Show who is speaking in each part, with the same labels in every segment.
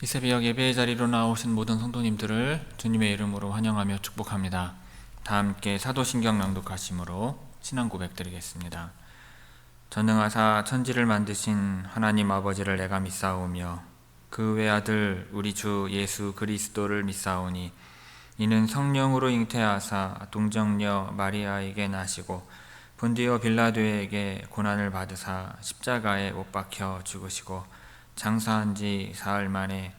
Speaker 1: 이 새벽 예배의 자리로 나오신 모든 성도님들을 주님의 이름으로 환영하며 축복합니다. 다 함께 사도신경 낭독하심으로 신앙 고백드리겠습니다. 전능하사 천지를 만드신 하나님 아버지를 내가 믿사오며 그 외아들 우리 주 예수 그리스도를 믿사오니 이는 성령으로 잉태하사 동정녀 마리아에게 나시고 본디오 빌라도에게 고난을 받으사 십자가에 못 박혀 죽으시고 장사한 지 사흘 만에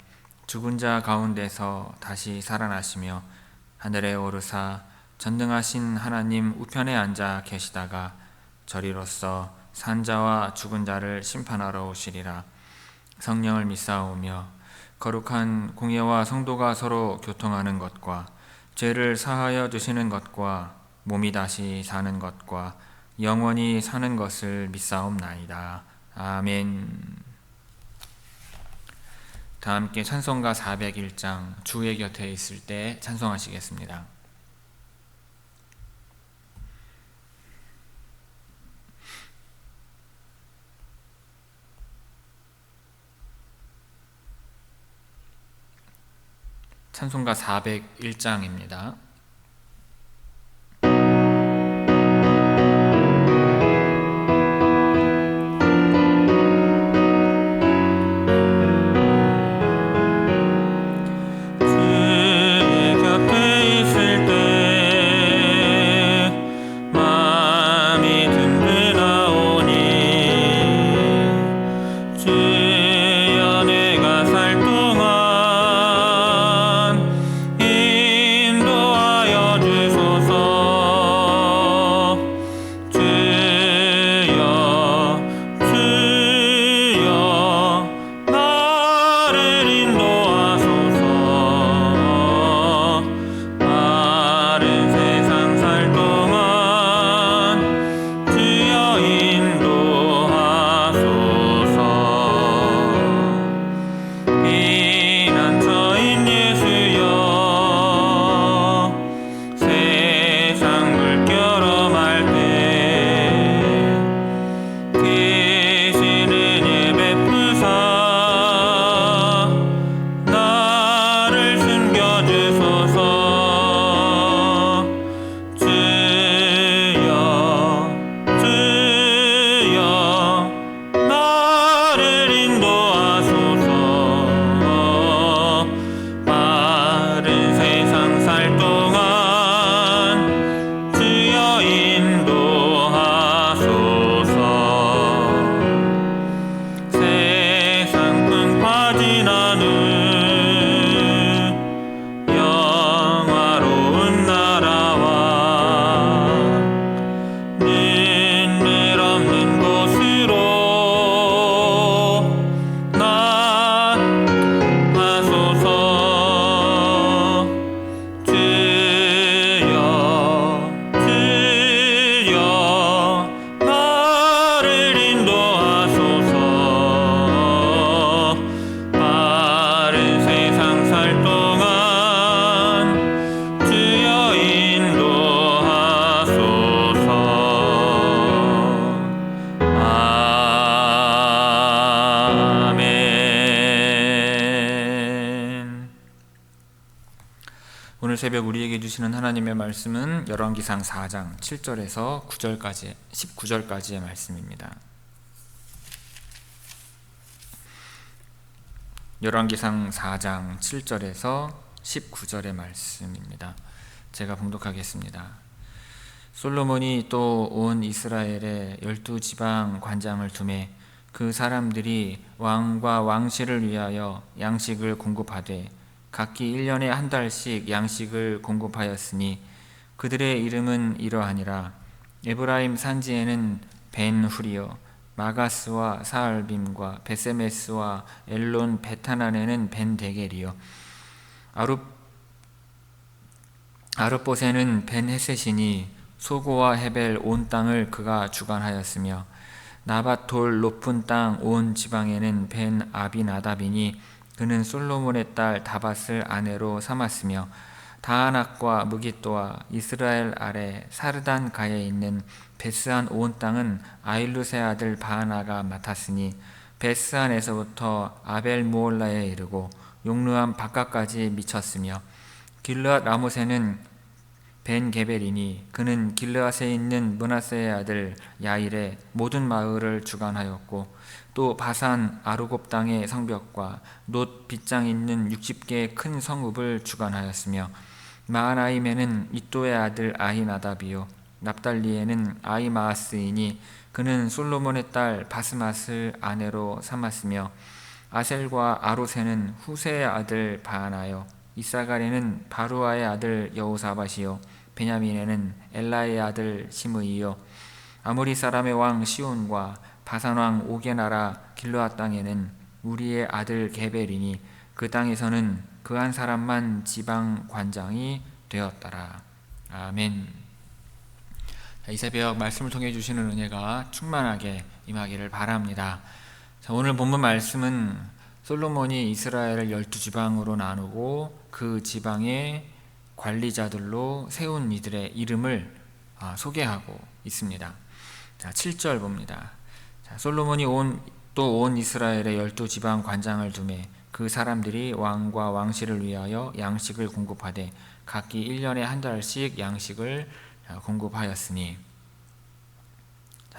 Speaker 1: 죽은 자 가운데서 다시 살아나시며 하늘에 오르사 전능하신 하나님 우편에 앉아 계시다가 저리로서 산 자와 죽은 자를 심판하러 오시리라. 성령을 믿사오며 거룩한 공예와 성도가 서로 교통하는 것과 죄를 사하여 주시는 것과 몸이 다시 사는 것과 영원히 사는 것을 믿사옵나이다. 아멘. 다 함께 찬송가 401장 주의 곁에 있을 때 찬송하시겠습니다. 찬송가 401장입니다. 오늘 새벽 우리에게 주시는 하나님의 말씀은 열왕기상 4장 7절에서 9절까지 19절까지의 말씀입니다. 열왕기상 4장 7절에서 19절의 말씀입니다. 제가 봉독하겠습니다. 솔로몬이 또 온 이스라엘에 12지방 관장을 두매 그 사람들이 왕과 왕실을 위하여 양식을 공급하되 각기 1년에 한 달씩 양식을 공급하였으니 그들의 이름은 이러하니라. 에브라임 산지에는 벤후리요 마가스와 사알빔과 베세메스와 엘론 베타난에는 벤데겔이요 아룻봇에는 벤헤셋이니 소고와 헤벨 온 땅을 그가 주관하였으며 나밧 돌 높은 땅 온 지방에는 벤 아비나답이니 그는 솔로몬의 딸 다밧을 아내로 삼았으며 다아낙과 무깃도와 이스라엘 아래 사르단 가에 있는 베스안 온 땅은 아일루세 아들 바하나가 맡았으니 베스안에서부터 아벨 무올라에 이르고 용르암 바깥까지 미쳤으며 길르앗 라모세는 벤 게벨이니 그는 길르앗에 있는 므낫세의 아들 야일의 모든 마을을 주관하였고 또 바산 아르곱 땅의 성벽과 놋 빗장 있는 60개의 큰 성읍을 주관하였으며 마하나임에는 이또의 아들 아히나답이요 납달리에는 아히마아스이니 그는 솔로몬의 딸 바스맛을 아내로 삼았으며 아셀과 아로세는 후세의 아들 바하나요 이사갈에는 바루아의 아들 여호사밧이요 베냐민에는 엘라의 아들 시므이요 아모리 사람의 왕 시온과 바산 왕 옥의 나라 길르앗 땅에는 우리의 아들 게벨이니 그 땅에서는 그 한 사람만 지방 관장이 되었더라. 아멘. 이 새벽 말씀을 통해 주시는 은혜가 충만하게 임하기를 바랍니다. 오늘 본문 말씀은 솔로몬이 이스라엘을 12지방으로 나누고 그 지방의 관리자들로 세운 이들의 이름을 소개하고 있습니다. 7절 봅니다. 솔로몬이 또 온 이스라엘의 12지방 관장을 두매 그 사람들이 왕과 왕실을 위하여 양식을 공급하되 각기 1년에 한 달씩 양식을 공급하였으니.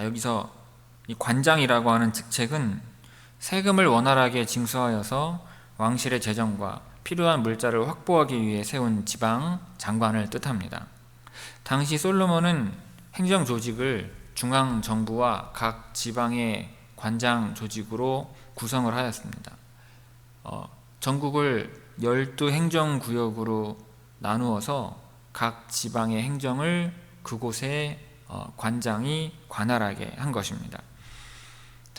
Speaker 1: 여기서 이 관장이라고 하는 직책은 세금을 원활하게 징수하여서 왕실의 재정과 필요한 물자를 확보하기 위해 세운 지방 장관을 뜻합니다. 당시 솔로몬은 행정 조직을 중앙 정부와 각 지방의 관장 조직으로 구성을 하였습니다. 전국을 12행정구역으로 나누어서 각 지방의 행정을 그곳에 관장이 관할하게 한 것입니다.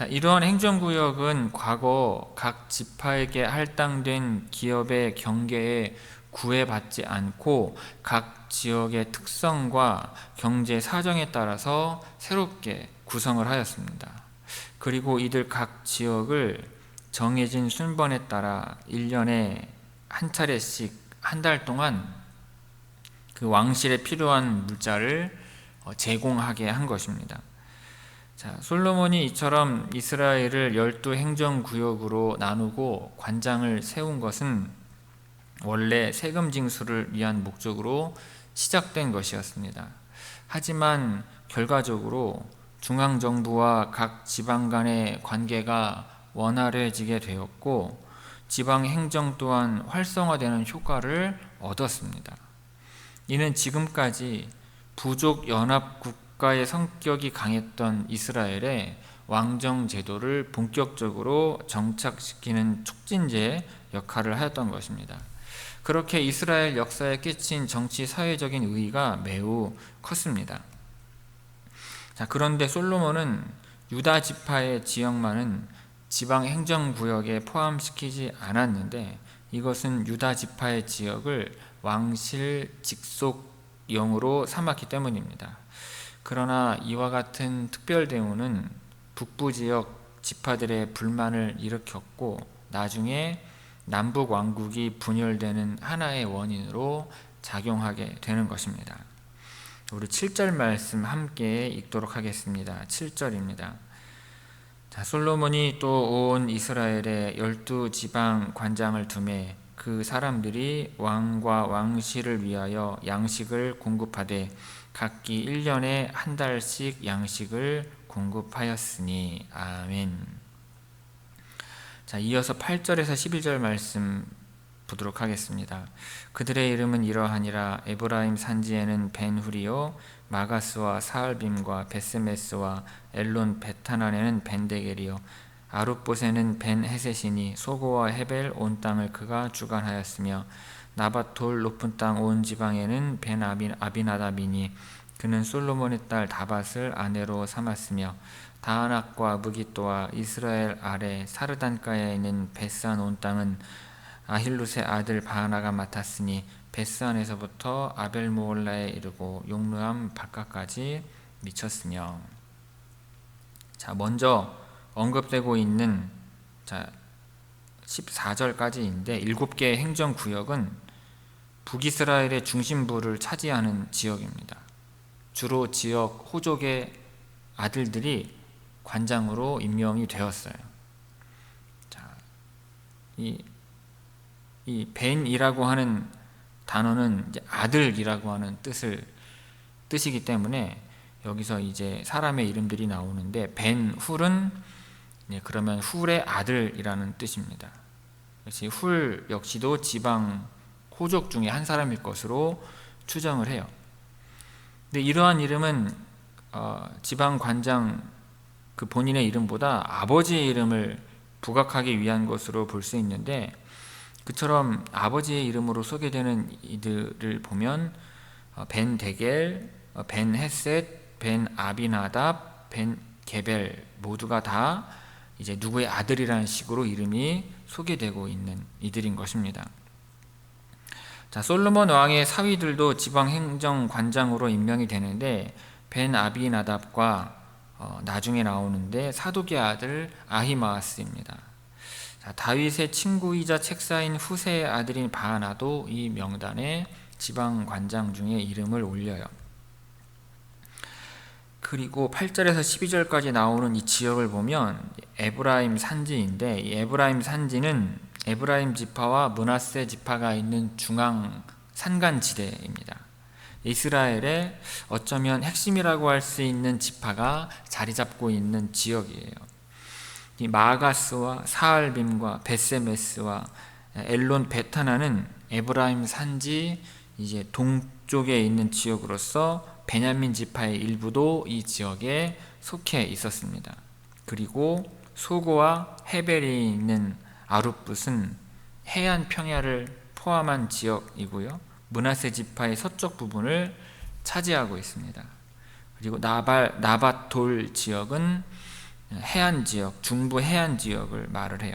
Speaker 1: 이러한 행정구역은 과거 각 지파에게 할당된 기업의 경계에 구애받지 않고 각 지역의 특성과 경제 사정에 따라서 새롭게 구성을 하였습니다. 그리고 이들 각 지역을 정해진 순번에 따라 1년에 한 차례씩 한 달 동안 그 왕실에 필요한 물자를 제공하게 한 것입니다. 솔로몬이 이처럼 이스라엘을 12행정구역으로 나누고 관장을 세운 것은 원래 세금 징수를 위한 목적으로 시작된 것이었습니다. 하지만 결과적으로 중앙정부와 각 지방 간의 관계가 원활해지게 되었고 지방행정 또한 활성화되는 효과를 얻었습니다. 이는 지금까지 부족 연합 국가의 성격이 강했던 이스라엘의 왕정 제도를 본격적으로 정착시키는 촉진제 역할을 하였던 것입니다. 그렇게 이스라엘 역사에 끼친 정치 사회적인 의의가 매우 컸습니다. 그런데 솔로몬은 유다 지파의 지역만은 지방 행정구역에 포함시키지 않았는데 이것은 유다 지파의 지역을 왕실 직속용으로 삼았기 때문입니다. 그러나 이와 같은 특별 대우는 북부 지역 지파들의 불만을 일으켰고 나중에 남북 왕국이 분열되는 하나의 원인으로 작용하게 되는 것입니다. 우리 7절 말씀 함께 읽도록 하겠습니다. 7절입니다. 솔로몬이 또 온 이스라엘의 12지방 관장을 두매 그 사람들이 왕과 왕실을 위하여 양식을 공급하되 각기 1년에 한 달씩 양식을 공급하였으니. 아멘. 이어서 8절에서 11절 말씀 보도록 하겠습니다. 그들의 이름은 이러하니라. 에브라임 산지에는 벤후리요 마가스와 사알빔과 베스메스와 엘론 베타난에는 벤데겔이요 아룻봇에는 벤헤셋이니 소고와 헤벨 온 땅을 그가 주관하였으며 나밧돌 높은 땅 온 지방에는 벤 아비나답이니 그는 솔로몬의 딸 다밧을 아내로 삼았으며 다하낙과 무깃도와 이스라엘 아래 사르단가에 있는 베산 온 땅은 아힐룻의 아들 바하나가 맡았으니 베스안에서부터 아벨모올라에 이르고 용르암 바깥까지 미쳤으며. 먼저 언급되고 있는 14절까지인데 7개의 행정구역은 북이스라엘의 중심부를 차지하는 지역입니다. 주로 지역 호족의 아들들이 관장으로 임명이 되었어요. 이 이 벤이라고 하는 단어는 이제 아들이라고 하는 뜻이기 때문에 여기서 이제 사람의 이름들이 나오는데 벤 훌은 그러면 훌의 아들이라는 뜻입니다. 역시 훌 역시도 지방 호족 중에 한 사람일 것으로 추정을 해요. 근데 이러한 이름은 지방 관장 그 본인의 이름보다 아버지의 이름을 부각하기 위한 것으로 볼 수 있는데, 그처럼 아버지의 이름으로 소개되는 이들을 보면 벤 데겔, 벤 헤셋, 벤 아비나답, 벤 게벨 모두가 다 이제 누구의 아들이라는 식으로 이름이 소개되고 있는 이들인 것입니다. 자, 솔로몬 왕의 사위들도 지방 행정관장으로 임명이 되는데 벤 아비나답과 나중에 나오는데 사독의 아들 아히마아스입니다. 자, 다윗의 친구이자 책사인 후세의 아들인 바하나도 이 명단에 지방 관장 중에 이름을 올려요. 그리고 8절에서 12절까지 나오는 이 지역을 보면 에브라임 산지인데, 이 에브라임 산지는 에브라임 지파와 므낫세 지파가 있는 중앙 산간지대입니다. 이스라엘의 어쩌면 핵심이라고 할 수 있는 지파가 자리 잡고 있는 지역이에요. 이 마가스와 사알빔과 베세메스와 엘론 베타나는 에브라임 산지 이제 동쪽에 있는 지역으로서 베냐민 지파의 일부도 이 지역에 속해 있었습니다. 그리고 소고와 헤벨이 있는 아룻붓은 해안 평야를 포함한 지역이고요. 므낫세 지파의 서쪽 부분을 차지하고 있습니다. 그리고 나밧돌 지역은 해안 지역, 중부 해안 지역을 말을 해요.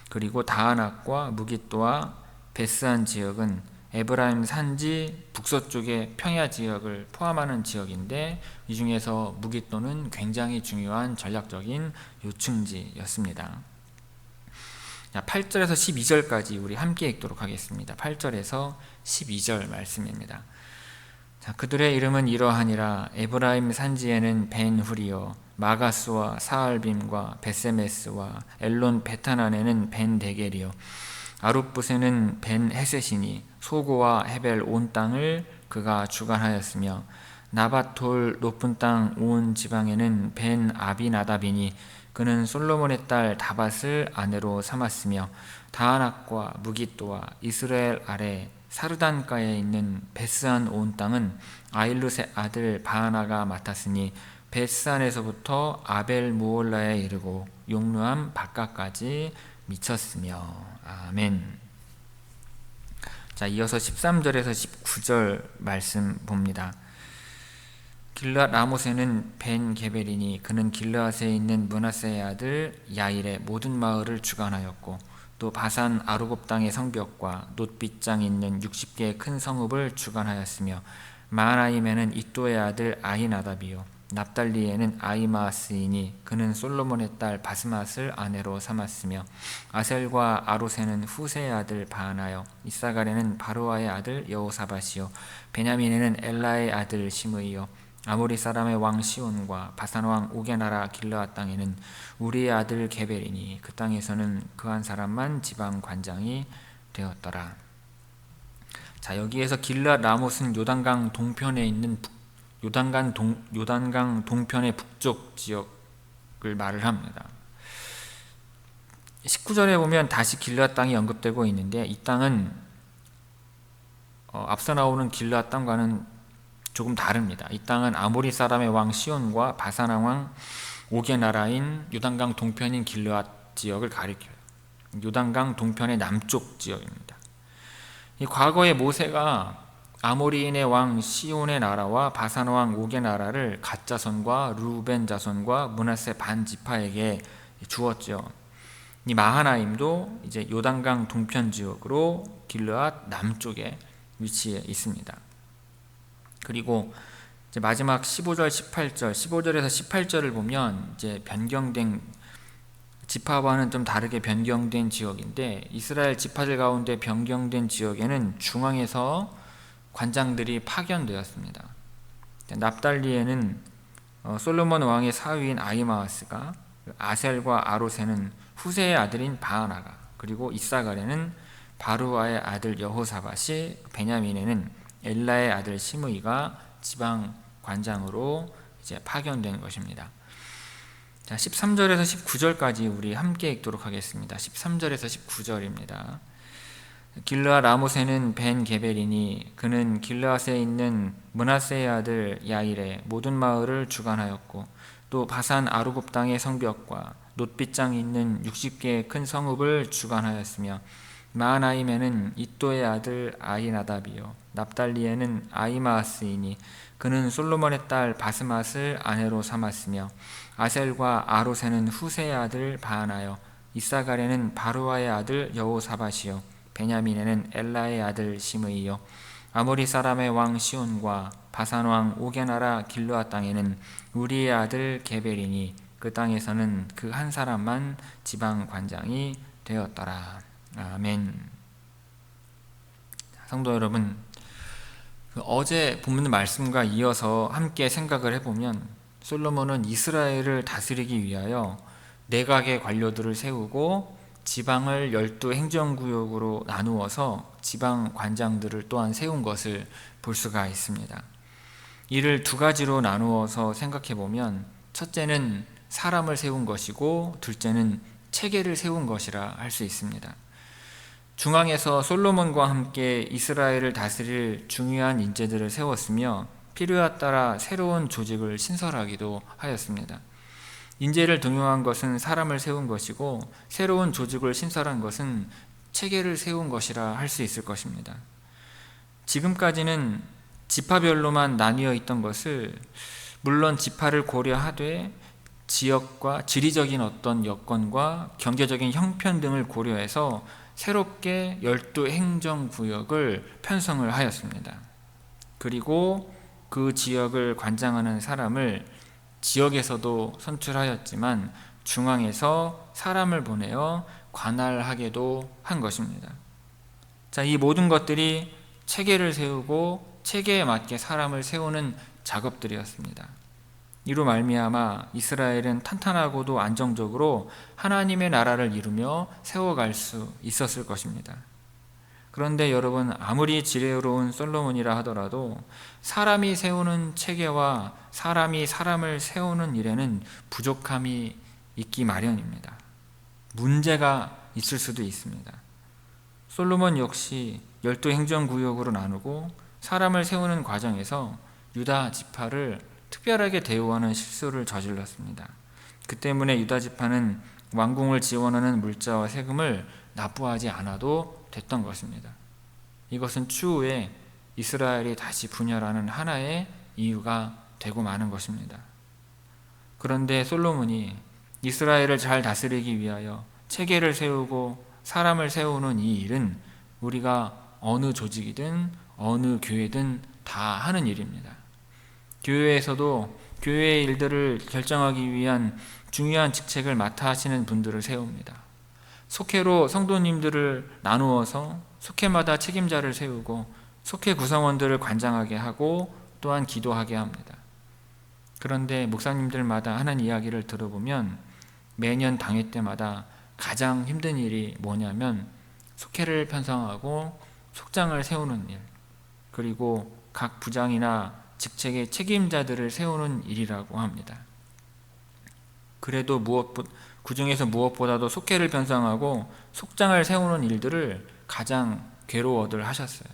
Speaker 1: 그리고 다하낙과 무깃도와 베스안 지역은 에브라임 산지 북서쪽의 평야 지역을 포함하는 지역인데, 이 중에서 무깃도는 굉장히 중요한 전략적인 요충지였습니다. 8절에서 12절까지 우리 함께 읽도록 하겠습니다. 8절에서 12절 말씀입니다. 자, 그들의 이름은 이러하니라. 에브라임 산지에는 벤 후리요 마가스와 사알빔과 베세메스와 엘론 베타난에는 벤 데겔이요 아룻붓에는 벤 헤셋이니 소고와 헤벨 온 땅을 그가 주관하였으며, 나밧돌 높은 땅 온 지방에는 벤 아비나답이니 그는 솔로몬의 딸 다밧을 아내로 삼았으며, 다하낙과 무깃도와 이스라엘 아래 사르단가에 있는 베스안 온 땅은 아일룻의 아들 바하나가 맡았으니 베스안에서부터 아벨 무올라에 이르고 용루암 바깥까지 미쳤으며. 아멘. 자, 이어서 13절에서 19절 말씀 봅니다. 길르앗 라못에는 벤 게벨이니 그는 길르앗에 있는 므낫세의 아들 야일의 모든 마을을 주관하였고, 또 바산 아르곱 땅의 성벽과 놋빗장 있는 60개의 큰 성읍을 주관하였으며, 마하나임에는 이또의 아들 아히나답이요 납달리에는 아히마아스이니 그는 솔로몬의 딸 바스맛을 아내로 삼았으며, 아셀과 아롯에는 후세의 아들 바하나요 이사갈에는 바로아의 아들 여호사밧이요 베냐민에는 엘라의 아들 시므이요 아모리 사람의 왕 시온과 바산 왕 옥의 나라 길르앗 땅에는 우리의 아들 게벨이니 그 땅에서는 그 한 사람만 지방 관장이 되었더라. 자, 여기에서 길르앗 라못은 요단강 동편에 있는 요단강 동편의 북쪽 지역을 말을 합니다. 19절에 보면 다시 길르앗 땅이 언급되고 있는데, 이 땅은 앞서 나오는 길르앗 땅과는 조금 다릅니다. 이 땅은 아모리 사람의 왕 시온과 바산 왕 옥의 나라인 요단강 동편인 길르앗 지역을 가리켜요. 요단강 동편의 남쪽 지역입니다. 이 과거에 모세가 아모리인의 왕 시온의 나라와 바산 왕 옥의 나라를 갓 자손과 루벤 자손과 므낫세 반 지파에게 주었죠. 이 마하나임도 이제 요단강 동편 지역으로 길르앗 남쪽에 위치해 있습니다. 그리고 이제 마지막 15절, 18절, 15절에서 18절을 보면 이제 변경된 지파와는 좀 다르게 변경된 지역인데, 이스라엘 지파들 가운데 변경된 지역에는 중앙에서 관장들이 파견되었습니다. 납달리에는 솔로몬 왕의 사위인 아히마아스가, 아셀과 아롯에는 후세의 아들인 바하나가, 그리고 이사갈에는 바루아의 아들 여호사밧이, 베냐민에는 엘라의 아들 시므이가 지방 관장으로 이제 파견된 것입니다. 자, 13절에서 19절까지 우리 함께 읽도록 하겠습니다. 13절에서 19절입니다. 길르앗 라못에는 벤 게벨이니 그는 길르앗에 있는 므낫세의 아들 야일의 모든 마을을 주관하였고 또 바산 아르곱 땅의 성벽과 놋빛장이 있는 60개의 큰 성읍을 주관하였으며 마하나임에는 이또의 아들 아히나답이요 납달리에는 아히마아스이니 그는 솔로몬의 딸 바스맛을 아내로 삼았으며 아셀과 아롯에는 후세의 아들 바하나요 이사갈에는 바루아의 아들 여호사밧이요 베냐민에는 엘라의 아들 시므이요 아모리 사람의 왕 시온과 바산 왕 오게 나라 길르앗 땅에는 우리의 아들 게벨이니 그 땅에서는 그 한 사람만 지방 관장이 되었더라. 아멘. 성도 여러분, 어제 본문 말씀과 이어서 함께 생각을 해보면 솔로몬은 이스라엘을 다스리기 위하여 내각의 관료들을 세우고 지방을 12행정구역으로 나누어서 지방 관장들을 또한 세운 것을 볼 수가 있습니다. 이를 두 가지로 나누어서 생각해 보면 첫째는 사람을 세운 것이고 둘째는 체계를 세운 것이라 할 수 있습니다. 중앙에서 솔로몬과 함께 이스라엘을 다스릴 중요한 인재들을 세웠으며 필요에 따라 새로운 조직을 신설하기도 하였습니다. 인재를 등용한 것은 사람을 세운 것이고 새로운 조직을 신설한 것은 체계를 세운 것이라 할 수 있을 것입니다. 지금까지는 지파별로만 나뉘어 있던 것을 물론 지파를 고려하되 지역과 지리적인 어떤 여건과 경제적인 형편 등을 고려해서 새롭게 12행정구역을 편성을 하였습니다. 그리고 그 지역을 관장하는 사람을 지역에서도 선출하였지만 중앙에서 사람을 보내어 관할하게도 한 것입니다. 자, 이 모든 것들이 체계를 세우고 체계에 맞게 사람을 세우는 작업들이었습니다. 이로 말미암아 이스라엘은 탄탄하고도 안정적으로 하나님의 나라를 이루며 세워갈 수 있었을 것입니다. 그런데 여러분, 아무리 지혜로운 솔로몬이라 하더라도 사람이 세우는 체계와 사람이 사람을 세우는 일에는 부족함이 있기 마련입니다. 문제가 있을 수도 있습니다. 솔로몬 역시 12행정구역으로 나누고 사람을 세우는 과정에서 유다 지파를 특별하게 대우하는 실수를 저질렀습니다. 그 때문에 유다 지파는 왕궁을 지원하는 물자와 세금을 납부하지 않아도 됐던 것입니다. 이것은 추후에 이스라엘이 다시 분열하는 하나의 이유가 되고 마는 것입니다. 그런데 솔로몬이 이스라엘을 잘 다스리기 위하여 체계를 세우고 사람을 세우는 이 일은 우리가 어느 조직이든 어느 교회든 다 하는 일입니다. 교회에서도 교회의 일들을 결정하기 위한 중요한 직책을 맡아 하시는 분들을 세웁니다. 속회로 성도님들을 나누어서 속회마다 책임자를 세우고 속회 구성원들을 관장하게 하고 또한 기도하게 합니다. 그런데 목사님들마다 하는 이야기를 들어보면 매년 당회 때마다 가장 힘든 일이 뭐냐면 속회를 편성하고 속장을 세우는 일, 그리고 각 부장이나 직책의 책임자들을 세우는 일이라고 합니다. 그래도 그 중에서 무엇보다도 속회를 편성하고 속장을 세우는 일들을 가장 괴로워들 하셨어요.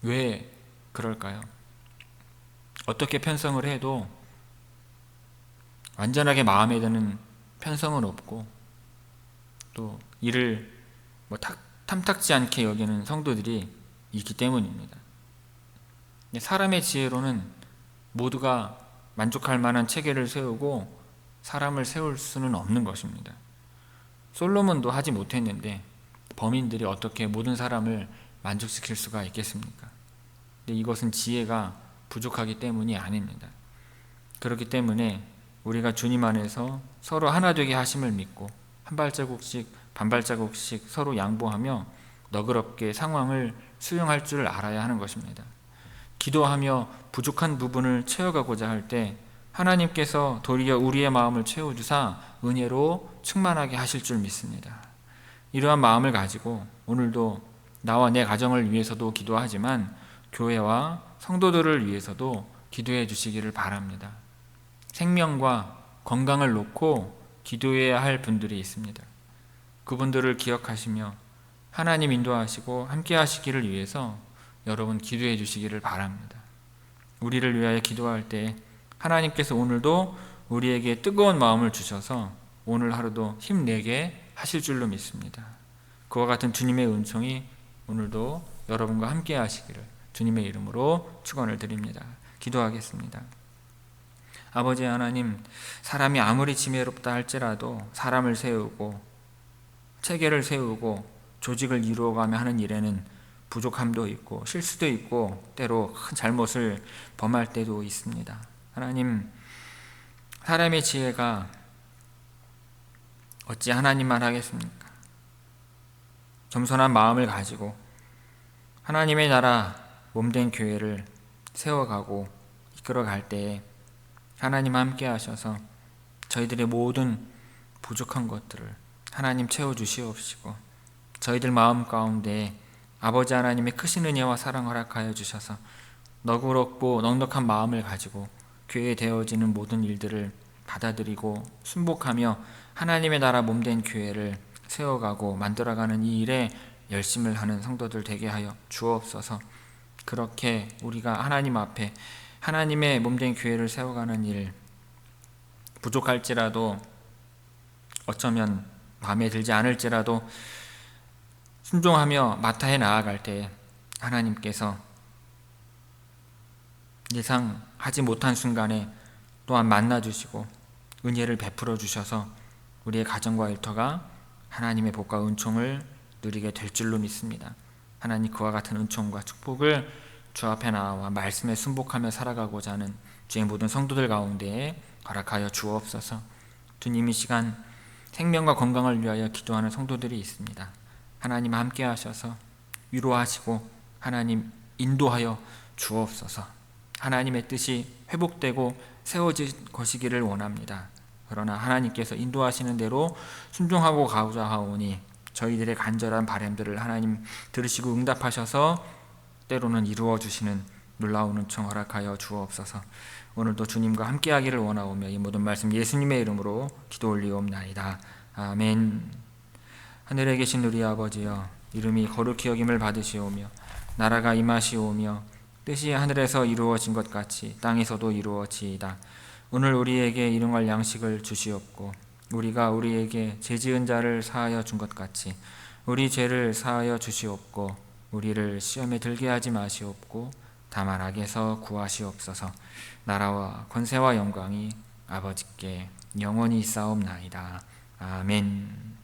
Speaker 1: 왜 그럴까요? 어떻게 편성을 해도 완전하게 마음에 드는 편성은 없고 또 이를 탐탁지 않게 여기는 성도들이 있기 때문입니다. 사람의 지혜로는 모두가 만족할 만한 체계를 세우고 사람을 세울 수는 없는 것입니다. 솔로몬도 하지 못했는데 범인들이 어떻게 모든 사람을 만족시킬 수가 있겠습니까? 근데 이것은 지혜가 부족하기 때문이 아닙니다. 그렇기 때문에 우리가 주님 안에서 서로 하나 되게 하심을 믿고 한 발자국씩 반발자국씩 서로 양보하며 너그럽게 상황을 수용할 줄 알아야 하는 것입니다. 기도하며 부족한 부분을 채워가고자 할 때 하나님께서 도리어 우리의 마음을 채워주사 은혜로 충만하게 하실 줄 믿습니다. 이러한 마음을 가지고 오늘도 나와 내 가정을 위해서도 기도하지만 교회와 성도들을 위해서도 기도해 주시기를 바랍니다. 생명과 건강을 놓고 기도해야 할 분들이 있습니다. 그분들을 기억하시며 하나님 인도하시고 함께 하시기를 위해서 여러분 기도해 주시기를 바랍니다. 우리를 위하여 기도할 때 하나님께서 오늘도 우리에게 뜨거운 마음을 주셔서 오늘 하루도 힘내게 하실 줄로 믿습니다. 그와 같은 주님의 은총이 오늘도 여러분과 함께 하시기를 주님의 이름으로 축원을 드립니다. 기도하겠습니다. 아버지 하나님, 사람이 아무리 지혜롭다 할지라도 사람을 세우고 체계를 세우고 조직을 이루어가며 하는 일에는 부족함도 있고 실수도 있고 때로 큰 잘못을 범할 때도 있습니다. 하나님, 사람의 지혜가 어찌 하나님만 하겠습니까? 겸손한 마음을 가지고 하나님의 나라 몸된 교회를 세워가고 이끌어갈 때에 하나님 함께 하셔서 저희들의 모든 부족한 것들을 하나님 채워주시옵시고 저희들 마음 가운데 아버지 하나님의 크신 은혜와 사랑 허락하여 주셔서 너그럽고 넉넉한 마음을 가지고 교회에 되어지는 모든 일들을 받아들이고 순복하며 하나님의 나라 몸된 교회를 세워가고 만들어가는 이 일에 열심을 하는 성도들 되게 하여 주옵소서. 그렇게 우리가 하나님 앞에 하나님의 몸된 교회를 세워가는 일 부족할지라도 어쩌면 마음에 들지 않을지라도 순종하며 마타에 나아갈 때 하나님께서 예상하지 못한 순간에 또한 만나주시고 은혜를 베풀어 주셔서 우리의 가정과 일터가 하나님의 복과 은총을 누리게 될 줄로 믿습니다. 하나님 그와 같은 은총과 축복을 주 앞에 나와 말씀에 순복하며 살아가고자 하는 주의 모든 성도들 가운데 허락하여 주옵소서. 주님 이 시간 생명과 건강을 위하여 기도하는 성도들이 있습니다. 하나님 함께 하셔서 위로하시고 하나님 인도하여 주옵소서. 하나님의 뜻이 회복되고 세워질 것이기를 원합니다. 그러나 하나님께서 인도하시는 대로 순종하고 가고자 하오니 저희들의 간절한 바람들을 하나님 들으시고 응답하셔서 때로는 이루어 주시는 놀라운 은총 허락하여 주옵소서. 오늘도 주님과 함께하기를 원하오며 이 모든 말씀 예수님의 이름으로 기도 올리옵나이다. 아멘. 하늘에 계신 우리 아버지여, 이름이 거룩히 여김을 받으시오며 나라가 임하시오며 뜻이 하늘에서 이루어진 것 같이 땅에서도 이루어지이다. 오늘 우리에게 일용할 양식을 주시옵고 우리가 우리에게 죄지은 자를 사하여 준 것 같이 우리 죄를 사하여 주시옵고 우리를 시험에 들게 하지 마시옵고 다만 악에서 구하시옵소서. 나라와 권세와 영광이 아버지께 영원히 있사옵나이다. 아멘.